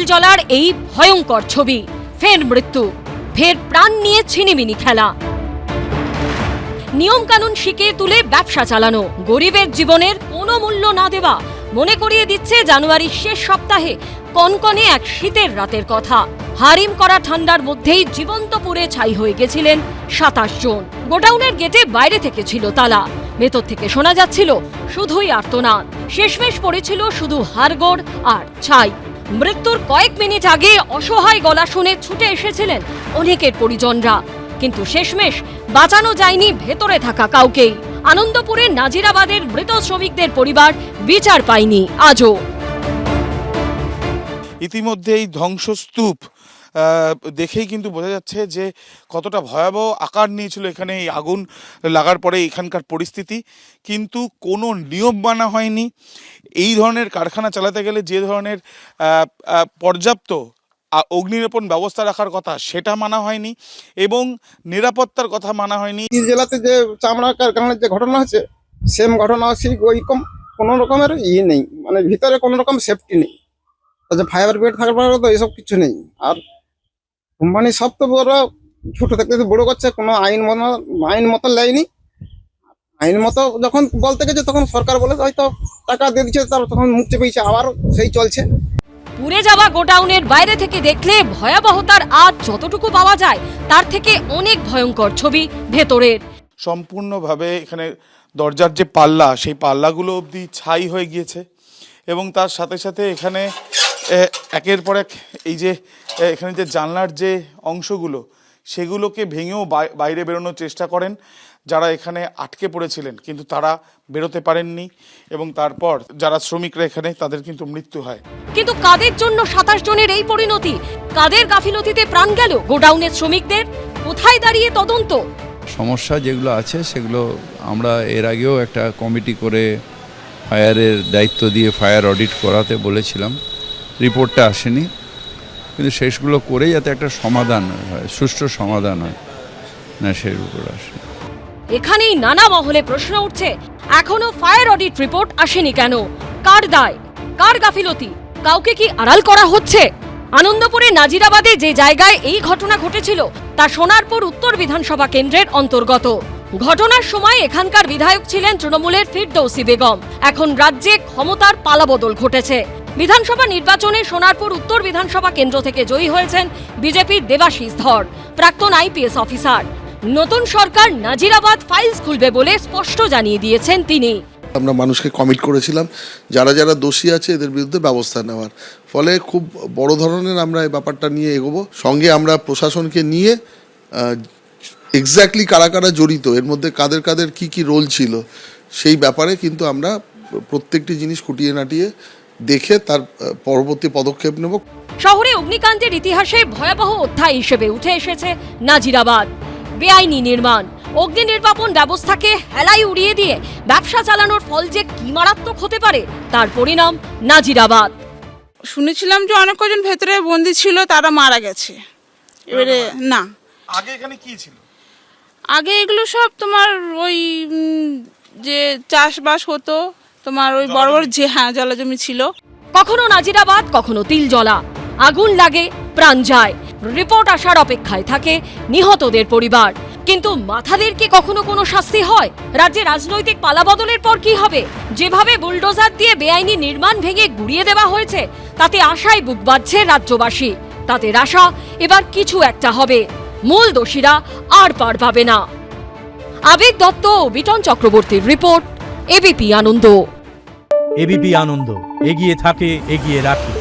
তিলজলার এই ভয়ঙ্কর ছবি, ফের মৃত্যু, ফের প্রাণ নিয়ে ছিনিমিনি খেলা, নিয়ম কানুন শিখিয়ে তুলে ব্যবসা চালানো, গরিবের জীবনের কোনো মূল্য না দেওয়া, মনে করিয়ে দিচ্ছে জানুয়ারির শেষ সপ্তাহে কনকনে এক শীতের রাতের কথা। হারিম করা ঠান্ডার মধ্যেই জীবন্ত পুড়ে ছাই হয়ে গেছিলেন 27 জন। গোডাউনের গেটে বাইরে থেকে ছিল তালা, ভেতর থেকে শোনা যাচ্ছিল শুধুই আর্তনাদ, শেষমেশ পড়েছিল শুধু হাড়গোড় আর ছাই। মৃত্যুর কয়েক মিনিট আগে অসহায় গলা শুনে ছুটে এসেছিলেন অনেকের পরিজনরা, কিন্তু শেষমেশ বাঁচানো যায়নি ভেতরে থাকা কাউকেই। আনন্দপুরের নাজিরাবাদের মৃত শ্রমিকদের পরিবার বিচার পায়নি আজও। ইতিমধ্যে এই ধ্বংসস্তূপ দেখেই কিন্তু বোঝা যাচ্ছে যে কতটা ভয়াবহ আকার নিয়েছিল এখানে এই আগুন লাগার পরে এখানকার পরিস্থিতি। কিন্তু কোনো নিয়ম মানা হয়নি। এই ধরনের কারখানা চালাতে গেলে যে ধরনের পর্যাপ্ত অগ্নিনির্বাপণ ব্যবস্থা রাখার কথা সেটা মানা হয়নি এবং নিরাপত্তার কথা মানা হয়নি। এই জেলাতে যে চামড়া কারখানার যে ঘটনা হচ্ছে সেম ঘটনা সেই ওইরকম কোনো রকমের নেই, মানে ভিতরে কোনো রকম সেফটি নেই। ফায়ার ব্রিগেড থাকার পরে তো এসব কিছু নেই। আর কোম্পানি সব তো বড় ছোট থাকতে বড় করছে, কোনো আইন মতো নেয়নি। আইন মতো যখন বলতে গেছে তখন সরকার বলে হয়তো টাকা দিয়ে দিচ্ছে, তার তখন মুখ চেপেছে, আবার সেই চলছে। পুড়ে যাওয়া গোডাউনের বাইরে থেকে দেখলে ভয়াবহতার আজ যতটুকু পাওয়া যায় তার থেকে অনেক ভয়ঙ্কর ছবি ভেতরের। সম্পূর্ণভাবে এখানে দরজার যে পাল্লা সেই পাল্লাগুলো অবধি ছাই হয়ে গিয়েছে এবং তার সাথে সাথে এখানে একের পর এক এই যে এখানে যে জানলার যে অংশগুলো সেগুলোকে ভেঙেও বাইরে বেরোনোর চেষ্টা করেন যারা এখানে আটকে পড়েছিলেন, কিন্তু তারা বেরোতে পারেননি এবং তারপর যারা শ্রমিকরা এখানে তাদের কিন্তু মৃত্যু হয়। কিন্তু কাদের জন্য 27 জনের এই পরিণতি? কাদের গাফিলতিতে প্রাণ গেল গোডাউনের শ্রমিকদের? কোথায় দাঁড়িয়ে তদন্ত? সমস্যা যেগুলো আছে সেগুলো আমরা এর আগেও একটা কমিটি করে ফায়ারের দায়িত্ব দিয়ে ফায়ার অডিট করাতে বলেছিলাম, রিপোর্টটা আসেনি, কিন্তু শেষগুলো করে যাতে একটা সমাধান হয়, সুষ্ঠু সমাধান হয় না সেই উপর আসে। এখানেই নানা মহলে প্রশ্ন উঠছে, এখনো ফায়ার অডিট রিপোর্ট আসেনি কেন? কার দায়, কার গাফিলতি? কাউকে কি আড়াল করা হচ্ছে? আনন্দপুরের নাজিরাবাদে যে জায়গায় এই ঘটনা ঘটেছিল তা সোনারপুর উত্তর বিধানসভা কেন্দ্রের অন্তর্গত। ঘটনার সময় এখানকার বিধায়ক ছিলেন তৃণমূলের ফিরদৌসী বেগম। এখন রাজ্যে ক্ষমতার পালাবদল ঘটেছে। বিধানসভা নির্বাচনে সোনারপুর উত্তর বিধানসভা কেন্দ্র থেকে জয়ী হয়েছেন বিজেপির দেবাশিস ধর, প্রাক্তন আইপিএস অফিসার। নতুন সরকার নাজিরাবাদ ফাইলস খুলবে বলে স্পষ্ট জানিয়ে দিয়েছেন তিনি। আমরা মানুষকে কমিট করেছিলাম যারা যারা দোষী আছে এদের বিরুদ্ধে ব্যবস্থা নেওয়ার, ফলে খুব বড় ধরনের আমরা এই ব্যাপারটা নিয়ে এগোবো। সঙ্গে আমরা প্রশাসনকে নিয়ে এক্স্যাক্টলি কারা কারা জড়িত, এর মধ্যে কাদের কাদের কি কি রোল ছিল সেই ব্যাপারে কিন্তু আমরা প্রত্যেকটি জিনিস খুঁটিয়ে নাটিয়ে দেখে তার পরবর্তী পদক্ষেপ নেব। শহরে অগ্নিকাণ্ডের ইতিহাসে ভয়াবহ অধ্যায় হিসেবে উঠে এসেছে নাজিরাবাদ। বেআইনি নির্মাণ, অগ্নি নির্বাপন ব্যবস্থাকে হেলাই উড়িয়ে দিয়ে ব্যবসা চালানোর ফল যে কি মারাত্মক হতে পারে তার পরিণাম নাজিরাবাদ। শুনেছিলাম যে অনেক কজন ভেতরে বন্দি ছিল, তারা মারা গেছে। এবারে না, আগে এখানে কি ছিল? আগে এগুলো সব তোমার ওই যে চাষবাস হতো, তোমার ওই বড় বড় যে জলাজমি ছিল। কখনো নাজিরাবাদ, কখনো তিলজলা। আগুন লাগে, প্রাণ যায়, রিপোর্ট আসার অপেক্ষায় থাকে নিহতদের পরিবার। কিন্তু মাথাদের কি কখনো কোনো শাস্তি হয়? রাজ্যে রাজনৈতিক পালাবদলের পর কি হবে? যেভাবে বুলডোজার দিয়ে বেআইনি নির্মাণ ভেঙে গুড়িয়ে দেওয়া হয়েছে তাতে আশায় বুক বাঁধছে রাজ্যবাসী। তাদের আশা এবার কিছু একটা হবে, মূল দোষীরা আর পার পাবে না। আবির দত্ত ও বিটন চক্রবর্তীর রিপোর্ট, এবিপি আনন্দ। এবিপি আনন্দ, এগিয়ে থাকে, এগিয়ে রাখে।